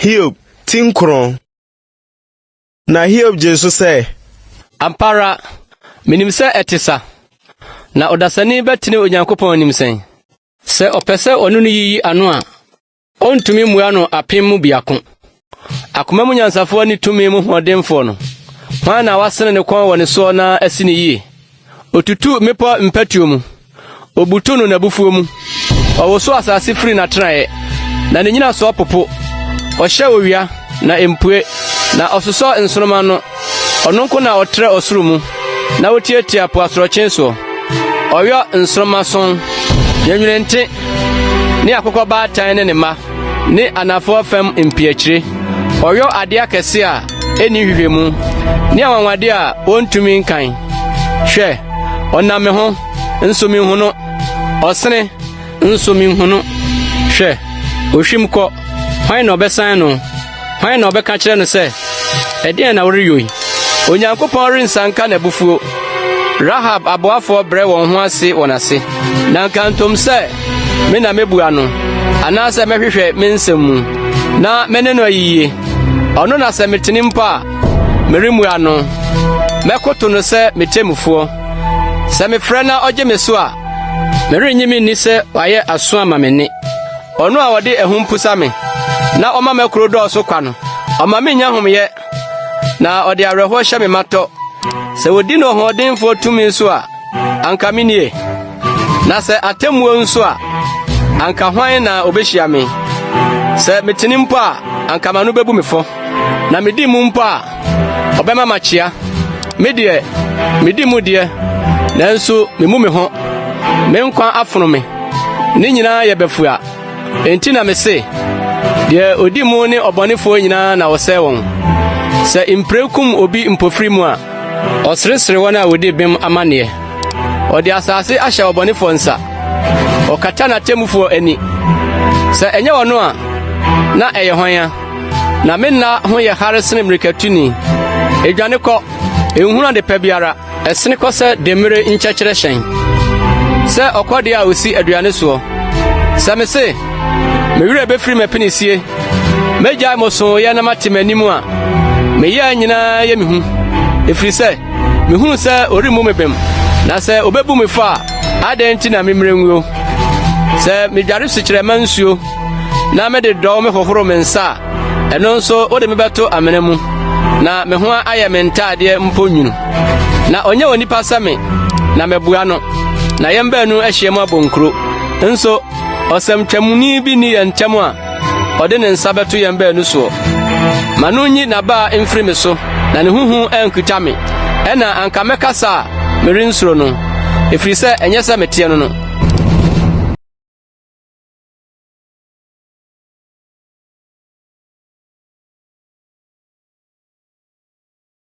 Hiob tinkron. Na Hiob Jesu say, Ampara, minim se etisa. Na odasani betini Onyankopɔn nim sen. Se opese onu no yiyi ano a, ontumi mua no apem mu biako. Akoma mu nyansafo ani tumi mu hodemfo no. Hwan na wasene ne kwan woni so na asini yi. Otutu mepo mpatuo mu. Obutu no na bufuo mu. Owoso asase firi na trae. Na ne nyina so popo. Ohye owia na empue na ososo ensoroma no. Ononko na otre osuru mu. Na wotietia po asorochen so. Oyo ensoroma son. Yenwirente ni akokɔ baatan ne ma ni anafo fam mpiachire. Oyo ade akese a eni hwehwemu ni awanwade a ontumi nkan. Hwɛ oname ho nsomi hu no osene nsomi hu no. Hwɛ ohwimkɔ hwan na obesan no hwan na obeka kire no sɛ ɛdeɛ na woreyoi. Onyankopɔn rensanka na bufuo. Rahab aboafo bre won ho ase wonase na kantom sɛ me na mebua no anase mehwehwɛ me nsɛm na mene no ayiye ɔno na sɛ metene mpa meremua no mekoto no sɛ metemufo sɛ mefrɛ na ɔgye me so a merenyi me ni sɛ wayɛ aso ama me ne ɔno a wɔde ehum pusa me na ɔma mekro dɔ so kwa no ɔma me nya homyɛ na ɔde awerɛhɔ hyɛ me matɔ se wodi no hodenfo tumi so a anka minie na se atemuo nso a anka hwan na obehia me se metini mpo a anka manu bebu me fo na medi mu mpo a obema machia medi mu de nanso memu me ho me nkwa afono me ni nyina ye befua enti na me se de odi mu ne obonefo nyina na wo se won se imprekum obi mpofiri mu a osresre wana wodi bem amane odi asase ahya obonefo nsa okata na temufo ani se enye wono a na eye hwan na menna ho ye haresene mrikatuni edwane kɔ ehunu de pabiara esene kɔ se demire nkyekere hyen se okɔde a osi aduane so se me se me wure befiri mapinisie meja moso ye na matemanimu a me ya nyina ye mehu efiri sɛ mehunu sɛ orimu mebem na sɛ obebu me fa adenti na memrenguo sɛ medware sikire mansuo na mede dɔw me hohoro me nsa ɛno nso ode me beto amena mu na me ho ayɛ me ntade mponwunu na onye onipa sɛ me na mebua no na yembaanu ahyia mu abonkro nso ɔsɛm twamuni bi ni yɛntɛm a ɔde ne nsa beto yembaanu so manunyi na ba mfiri me so na ne huhu enkuta me ena anka mekasa merinsuro no efiri sɛ enye sɛ metie no